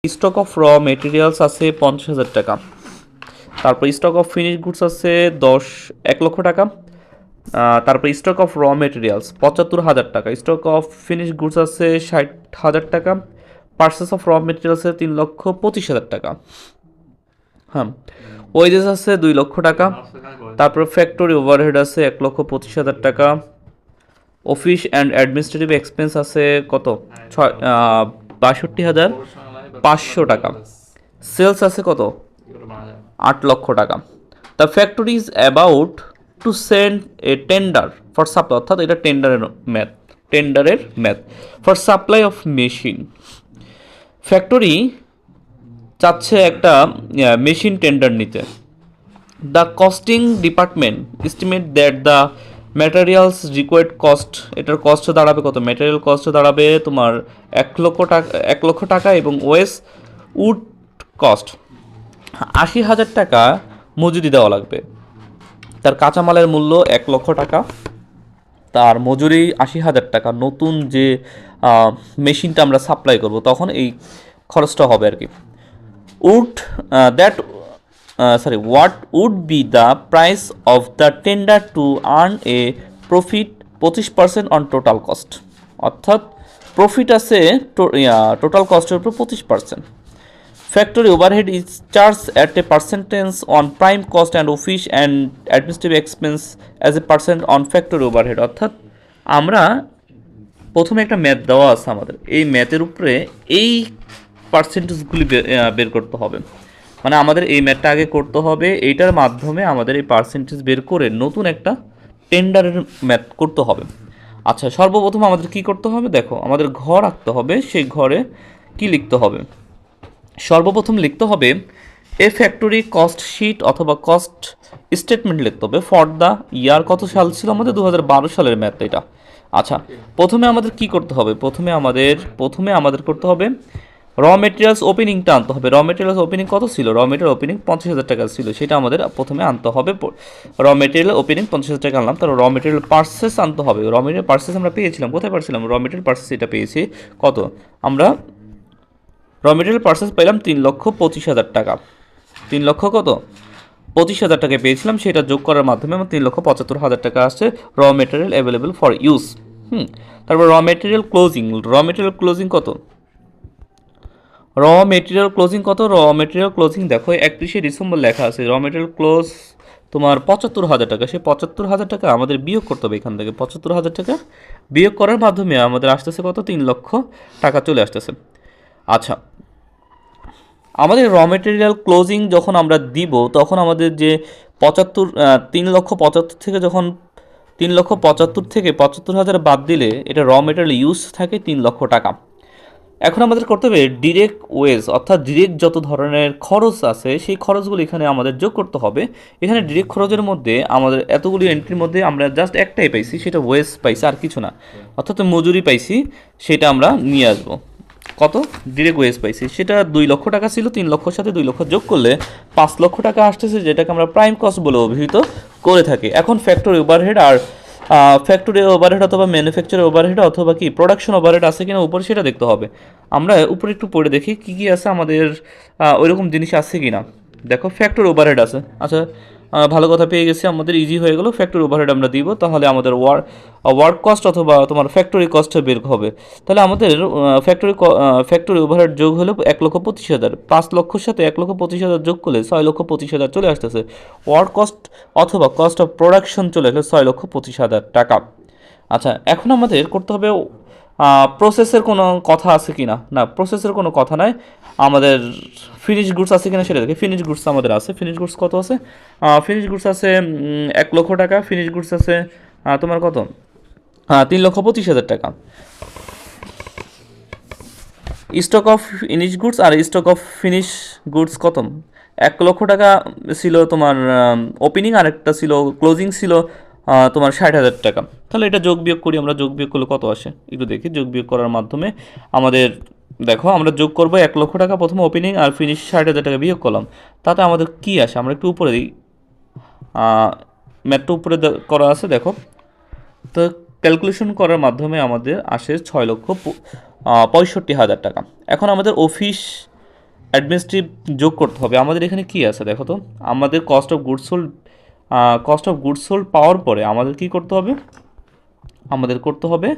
Stock of raw materials আছে 50,000 টাকা। তারপর স্টক অফ ফিনিশ গুডস আছে 1 লক্ষ টাকা। তারপর স্টক অফ র মেটেরিয়ালস 75,000 টাকা। স্টক অফ ফিনিশ গুডস আছে 60,000 টাকা। পার্সেস অফ র মেটেরিয়ালস আছে 3,25,000 টাকা। হ্যাঁ, ওয়েজেস আছে 2 লক্ষ টাকা। তারপর ফ্যাক্টরি ওভারহেড আছে 1,25,000 টাকা। অফিস অ্যান্ড অ্যাডমিনিস্ট্রেটিভ এক্সপেন্স আছে কত? 62,500 টাকা। সেলস আছে কত? 8 লক্ষ টাকা। The factory is about to send a tender for supply, অর্থাৎ এটা টেন্ডারের ম্যাথ for supply of machine. Factory চাচ্ছে একটা মেশিন টেন্ডার নিতে। The costing department estimate that the materials required cost, এটার কস্ট দাঁড়াবে কত? ম্যাটেরিয়াল কস্ট দাঁড়াবে তোমার 1 লক্ষ টাকা এবং উড কস্ট 80,000 টাকা মজুরি দেওয়া লাগবে। তার কাঁচামালের মূল্য 1 লক্ষ টাকা, তার মজুরি 80,000 টাকা। নতুন যে মেশিনটা আমরা সাপ্লাই করব তখন এই খরচটা হবে আর কি। What would be the price of the tender to earn a profit 25% on total cost? অর্থাৎ প্রফিট আছে টোটাল কস্টের উপর 25%। Factory overhead is charge at a percentage on prime cost and office and administrative expense as a percent on factory overhead. অর্থাৎ আমরা প্রথমে একটা math দেওয়া আছে আমাদের, এই ম্যাথের উপরে এই পার্সেন্টেজগুলি বের করতে হবে। মানে আমাদের এই ম্যাথটা আগে করতে হবে, এইটার মাধ্যমে আমাদের এই পার্সেন্টেজ বের করে নতুন একটা টেন্ডারের ম্যাথ করতে হবে। আচ্ছা, সর্বপ্রথম আমাদের কি করতে হবে? দেখো, আমাদের ঘর আঁকতে হবে। সেই ঘরে কি লিখতে হবে? সর্বপ্রথম লিখতে হবে এ ফ্যাক্টরি কস্ট শিট অথবা কস্ট স্টেটমেন্ট লিখতে হবে ফর দ্য ইয়ার। কত সাল ছিল আমাদের? 2012 সালের ম্যাথ এটা। আচ্ছা, প্রথমে আমাদের কি করতে হবে? প্রথমে আমাদের করতে হবে র মেটেরিয়ালস ওপেনিংটা আনতে হবে। র মেটেরিয়ালস ওপেনিং কত ছিল? র মেটেরিয়াল ওপেনিং 50,000 টাকা ছিল, সেটা আমাদের প্রথমে আনতে হবে। র মেটেরিয়াল ওপেনিং 50,000 টাকা আনলাম। তারপর র মেটেরিয়াল পার্সেস আনতে হবে। র মেটেরিয়াল পার্সেস আমরা পেয়েছিলাম, কোথায় পাচ্ছিলাম? র মেটেরিয়াল পার্সেস এটা পেয়েছি কত? আমরা র মেটেরিয়াল পার্সেস পেলাম 3,25,000 টাকা। 3 লক্ষ কত? 25,000 টাকা পেয়েছিলাম, সেটা যোগ করার মাধ্যমে আমার 3,75,000 টাকা আসছে র মেটেরিয়াল অ্যাভেলেবেল ফর ইউজ। তারপর র মেটেরিয়াল ক্লোজিং কত? র মেটেরিয়াল ক্লোজিং দেখো 31শে ডিসেম্বর লেখা আছে। র মেটেরিয়াল ক্লোজ তোমার 75,000 টাকা। সেই 75,000 টাকা আমাদের বিয়োগ করতে হবে এখান থেকে। 75,000 টাকা বিয়োগ করার মাধ্যমে আমাদের আসতেছে কত? 3 লক্ষ টাকা চলে আসতেছে। আচ্ছা, আমাদের র মেটেরিয়াল ক্লোজিং যখন আমরা দিব তখন আমাদের যে 3,75,000 থেকে যখন 3,75,000 থেকে 75,000 বাদ দিলে এটা র মেটেরিয়াল ইউজ থাকে 3 লক্ষ টাকা। এখন আমাদের করতে হবে ডিরেক্ট ওয়েজ, অর্থাৎ ডিরেক্ট যত ধরনের খরচ আছে সেই খরচগুলো এখানে আমাদের যোগ করতে হবে। এখানে ডিরেক্ট খরচের মধ্যে আমাদের এতগুলি এন্ট্রির মধ্যে আমরা জাস্ট একটাই পাইছি, সেটা ওয়েজ পাইছি, আর কিছু না। অর্থাৎ মজুরি পাইছি, সেটা আমরা নিয়ে আসবো। কত? ডিরেক্ট ওয়েজ পাইছি, সেটা 2 লক্ষ টাকা ছিল। 3 লক্ষর সাথে 2 লক্ষ যোগ করলে 5 লক্ষ টাকা আসতেছে, যেটাকে আমরা প্রাইম কস্ট বলে অভিহিত করে থাকি। এখন ফ্যাক্টরি ওভারহেড অথবা ম্যানুফ্যাকচার ওভারহেড অথবা কি প্রোডাকশন ওভারহেড আছে কিনা উপরে, সেটা দেখতে হবে। আমরা উপরে একটু পড়ে দেখি কি কি আছে আমাদের, ওইরকম জিনিস আছে কিনা। দেখো, ফ্যাক্টরি ওভারহেড আছে। আচ্ছা, ভালো কথা, পেয়ে গেছি, আমাদের ইজি হয়ে গেল। ফ্যাক্টরি ওভারহেড আমরা দিব, তাহলে আমাদের ওয়ার্ক কস্ট অথবা তোমার ফ্যাক্টরি কস্ট বের হবে। তাহলে আমাদের ফ্যাক্টরি ওভারহেড যোগ হলো 1,25,000। 5 লক্ষর সাথে 1,25,000 যোগ করলে 6,25,000 চলে আসতেছে। ওয়ার্ক কস্ট অথবা কস্ট অফ প্রোডাকশন চলে আসলে 6,25,000 টাকা। আচ্ছা, এখন আমাদের করতে হবে প্রসেসের কোনো কথা আছে কি না। না, প্রসেসের কোনো কথা নাই। আমাদের ফিনিশ গুডস আছে কিনা সেটা দেখে। ফিনিশ গুডস আমাদের আছে। ফিনিশ গুডস কত আছে? ফিনিশ গুডস আছে 1 লক্ষ টাকা। ফিনিশ গুডস আছে তোমার কত? 3,25,000 টাকা। স্টক অফ ফিনিশ গুডস আর স্টক অফ ফিনিশ গুডস কত? 1 লক্ষ টাকা ছিল তোমার ওপেনিং, আর একটা ছিল ক্লোজিং, ছিল তোমার 60,000 টাকা। তাহলে এটা যোগ বিয়োগ করি আমরা। যোগ বিয়োগ করলে কত আসে একটু দেখি। যোগ বিয়োগ করার মাধ্যমে আমাদের দেখো, আমরা যোগ করবো 1 লক্ষ টাকা প্রথমে ওপেনিং আর ফিনিশ 60,000 টাকা বিয়োগ করলাম, তাতে আমাদের কি আসে? আমরা একটু উপরে দিই, ম্যাথটা উপরে করা আছে দেখো। তো ক্যালকুলেশন করার মাধ্যমে আমাদের আসে 6,65,000 টাকা। এখন আমাদের অফিস অ্যাডমিনিস্ট্রেটিভ যোগ করতে হবে। আমাদের এখানে কি আছে দেখো তো, আমাদের কস্ট অফ গুডস সোল্ড পাওয়ার পরে আমাদের কি করতে হবে, আমাদের করতে হবে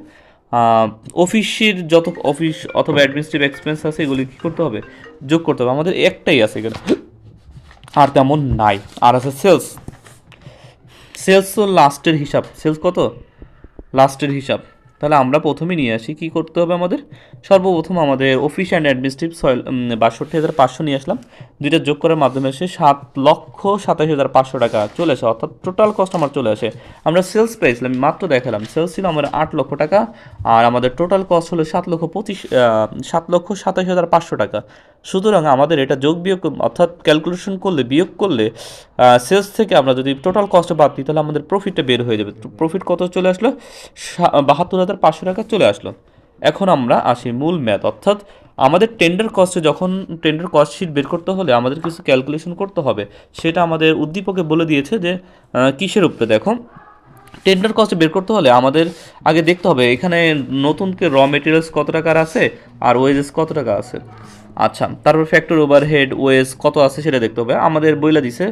অফিসের যত অফিস অথবা অ্যাডমিনিস্ট্রেটিভ এক্সপেন্স আছে এগুলি কী করতে হবে, যোগ করতে হবে। আমাদের একটাই আছে এখানে, আর তেমন নাই। আর আছে সেলস। সেলস তো লাস্টের হিসাব, সেলস কত, লাস্টের হিসাব। তাহলে আমরা প্রথমে নিয়ে আসি, কী করতে হবে আমাদের, সর্বপ্রথম আমাদের অফিস অ্যান্ড অ্যাডমিনিস্ট্রেটিভ 62,500 নিয়ে আসলাম, দুইটা যোগ করার মাধ্যমে এসে 7,27,500 টাকা চলে আসে, অর্থাৎ টোটাল কস্ট আমার চলে আসে। আমরা সেলস পেয়েছিলাম, মাত্র দেখালাম সেলস ছিল আমার 8 লক্ষ টাকা, আর আমাদের টোটাল কস্ট হলো 7,27,500 টাকা। সুতরাং আমাদের এটা যোগ বিয়োগ অর্থাৎ ক্যালকুলেশন করলে, বিয়োগ করলে সেলস থেকে আমরা যদি টোটাল কস্ট বাদ দিই তাহলে আমাদের প্রফিটটা বের হয়ে যাবে। প্রফিট কত চলে আসলো, 72,500 টাকা চলে আসলো। এখন আমরা আসি মূল ম্যাথ, অর্থাৎ আমাদের টেন্ডার কস্টে যখন টেন্ডার কস্ট শিট বের করতে হলে আমাদের কিছু ক্যালকুলেশন করতে হবে, সেটা আমাদের উদ্দীপকে বলে দিয়েছে যে কিসের উপরে। দেখো, টেন্ডার কস্ট বের করতে হলে আমাদের আগে দেখতে হবে এখানে নতুনকে র মেটেরিয়ালস কত টাকার আছে আর ওয়েজেস কত টাকা আছে। আচ্ছা, তারপর ফ্যাক্টরি ওভারহেড ওয়েজ কত আছে সেটা দেখতে হবে। আমাদের বইলা দিছে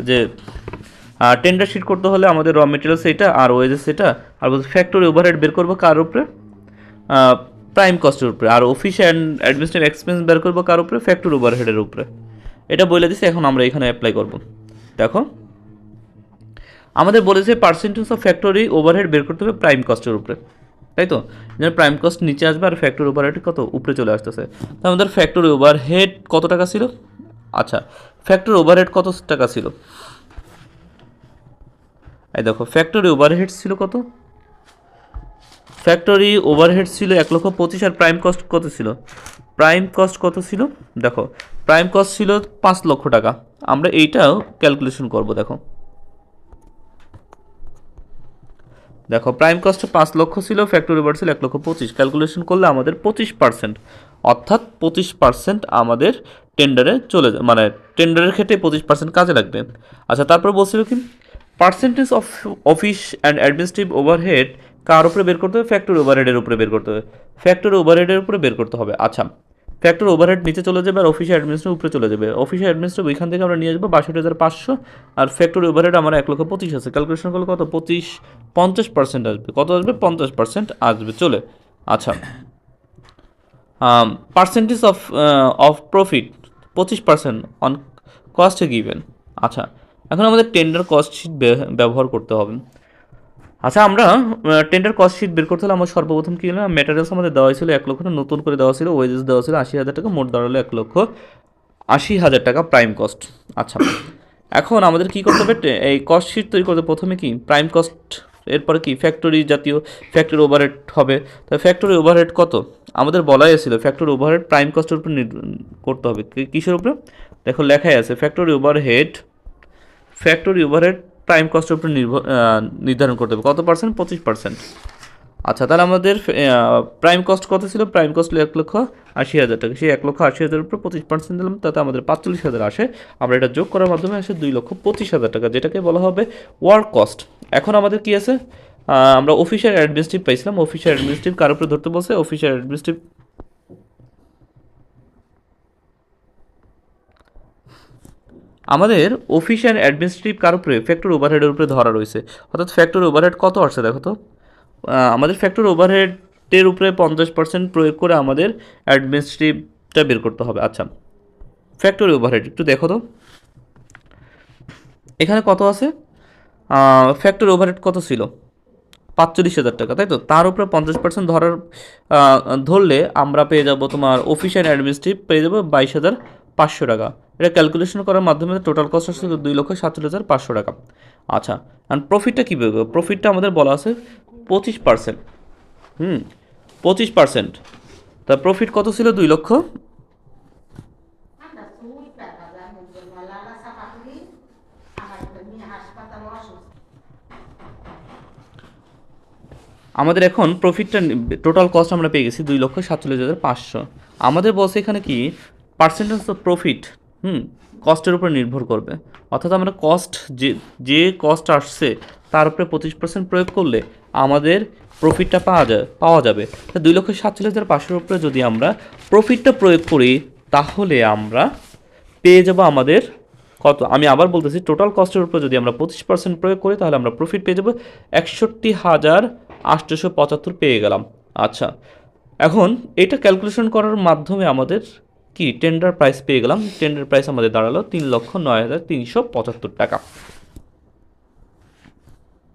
যে টেন্ডার শিট করতে হলে আমাদের র মেটেরিয়ালস এটা আর ওয়েজেস এটা, আর ফ্যাক্টরি ওভারহেড বের করবো কার উপরে, প্রাইম কস্টের উপরে, আর অফিস অ্যান্ড অ্যাডমিনিস্ট্রেটিভ এক্সপেন্স বের করবো কার উপরে, ফ্যাক্টরি ওভারহেডের উপরে। এটা বলে দিছে, এখন আমরা এখানে অ্যাপ্লাই করব। দেখো, আমাদের বলেছে পার্সেন্টেজ অফ ফ্যাক্টরি ওভারহেড বের করতে হবে প্রাইম কস্টের উপরে, তাই তো, যেন প্রাইম কস্ট নিচে আসবে আর ফ্যাক্টরি ওভারহেড কত উপরে চলে আসতেছে। তো আমাদের ফ্যাক্টরি ওভারহেড কত টাকা ছিল, আচ্ছা ফ্যাক্টরি ওভারহেড কত টাকা ছিল, এই দেখো ফ্যাক্টরি ওভারহেড ছিল কত, ফ্যাক্টরি ওভারহেড ছিল 1,25,000, আর প্রাইম কস্ট কত ছিল, প্রাইম কস্ট কত ছিল, দেখো প্রাইম কস্ট ছিল 5 লক্ষ টাকা। আমরা এইটাও ক্যালকুলেশন করব। দেখো দেখো প্রাইম কস্ট 5 লক্ষ ছিল, ফ্যাক্টরি ওভার ছিল 1,25,000, ক্যালকুলেশন করলে আমাদের 25%, অর্থাৎ 25% আমাদের টেন্ডারে চলে যায়, মানে টেন্ডারের ক্ষেত্রে 25% কাজে লাগবে। আচ্ছা, তারপর বলছিল কি percentage of office and administrative overhead কার উপরে বের করতে হবে, ফ্যাক্টরি ওভারহেডের উপরে বের করতে হবে, ফ্যাক্টরি ওভারহেডের উপরে বের করতে হবে। আচ্ছা, ফ্যাক্টরি ওভারহেড নিচে চলে যাবে আর অফিস অ্যাডমিনিস্ট্রেটিভ উপরে চলে যাবে। অফিস অ্যাডমিনিস্ট্রেটিভ ওইখান থেকে আমরা নিয়ে আসবো 62,500, আর ফ্যাক্টরি ওভারহেড আমার 1,25,000 আছে, ক্যালকুলেশন করলে কত, 50% আসবে, কত আসবে, 50% আসবে চলে। আচ্ছা, percentage of profit 25% on cost given. আচ্ছা, এখন আমাদের টেন্ডার কস্ট শিট ব্যবহার করতে হবে। আচ্ছা, আমরা টেন্ডার কস্ট শিট বের করতে হলে আমার সর্বপ্রথম কী হলো, ম্যাটেরিয়ালস আমাদের দেওয়া হয়েছিল 1 লক্ষ, নতুন করে দেওয়া ছিল ওয়েজেস দেওয়া ছিল 80,000 টাকা, মোট দাঁড়ালো 1,80,000 টাকা প্রাইম কস্ট। আচ্ছা, এখন আমাদের কী করতে হবে, এই কস্ট শিট তৈরি করতে প্রথমে কি প্রাইম কস্ট, এরপরে কি ফ্যাক্টরি জাতীয় ফ্যাক্টরি ওভারহেড হবে। তো ফ্যাক্টরি ওভারহেড কত আমাদের বলাই ছিল, ফ্যাক্টরি ওভারহেড প্রাইম কস্টের উপর করতে হবে, কিসের উপরে, দেখো লেখাই আছে ফ্যাক্টরি ওভারহেড প্রাইম কস্টের উপর নির্ধারণ করতে হবে কত পার্সেন্ট, 25%। আচ্ছা, তাহলে আমাদের প্রাইম কস্ট কত ছিল, প্রাইম কস্ট 1,80,000 টাকা, সেই 1,80,000 উপরে 25% দিলাম, তাতে আমাদের 45,000 আসে। আমরা এটা যোগ করার মাধ্যমে আসে 2,25,000 টাকা, যেটাকে বলা হবে ওয়ার্ক কস্ট। এখন আমাদের কি আছে, আমরা অফিসিয়াল অ্যাডমিনিস্ট্রেটিভ পাইছিলাম, অফিসিয়াল অ্যাডমিনিস্ট্রেটিভ কার উপরে ধরতে বলছে, অফিসিয়াল অ্যাডমিনিস্ট্রেটিভ, আমাদের অফিসিয়াল অ্যাডমিনিস্ট্রেটিভ কার উপরে, ফ্যাক্টরি ওভারহেডের উপরে ধরা রয়েছে। অর্থাৎ ফ্যাক্টরি ওভারহেড কত আসছে দেখো তো, আমাদের ফ্যাক্টরি ওভারহেডের উপরে 50% প্রয়োগ করে আমাদের অ্যাডমিনিস্ট্রেটিভটা বের করতে হবে। আচ্ছা, ফ্যাক্টরি ওভারহেড একটু দেখো তো, এখানে কত আছে, ফ্যাক্টরি ওভারহেড কত ছিল, 45,000 টাকা, তাই তো, তার উপরে 50% ধরলে আমরা পেয়ে যাব তোমার অফিস অ্যান্ড অ্যাডমিনিস্ট্রেটিভ পেয়ে যাবো 22,500 টাকা। এটা ক্যালকুলেশন করার মাধ্যমে টোটাল কস্ট আসছে 2,47,500 টাকা। আচ্ছা, অ্যান্ড প্রফিটটা কী বেরোবে, প্রফিটটা আমাদের বলা আছে 25%, 25%, তা প্রফিট কত ছিল, 2 লক্ষ। আমাদের এখন প্রফিটটা টোটাল কস্ট আমরা পেয়ে গেছি 2,47,500। আমাদের বলছে এখানে কি পার্সেন্টেজ অফ প্রফিট কস্টের উপর নির্ভর করবে, অর্থাৎ আমরা কস্ট যে কস্ট আসছে তার উপরে 25% প্রয়োগ করলে আমাদের প্রফিটটা পাওয়া যাবে। তা 2,47,500 উপরে যদি আমরা প্রফিটটা প্রয়োগ করি তাহলে আমরা পেয়ে যাব আমাদের কত, আমি আবার বলতেছি, টোটাল কস্টের উপর যদি আমরা 25% প্রয়োগ করি তাহলে আমরা প্রফিট পেয়ে যাব 61,875 পেয়ে গেলাম। আচ্ছা, এখন এটা ক্যালকুলেশন করার মাধ্যমে আমাদের কি টেন্ডার প্রাইস পেয়ে গেলাম। টেন্ডার প্রাইস আমাদের দাঁড়ালো 3,09,375 টাকা।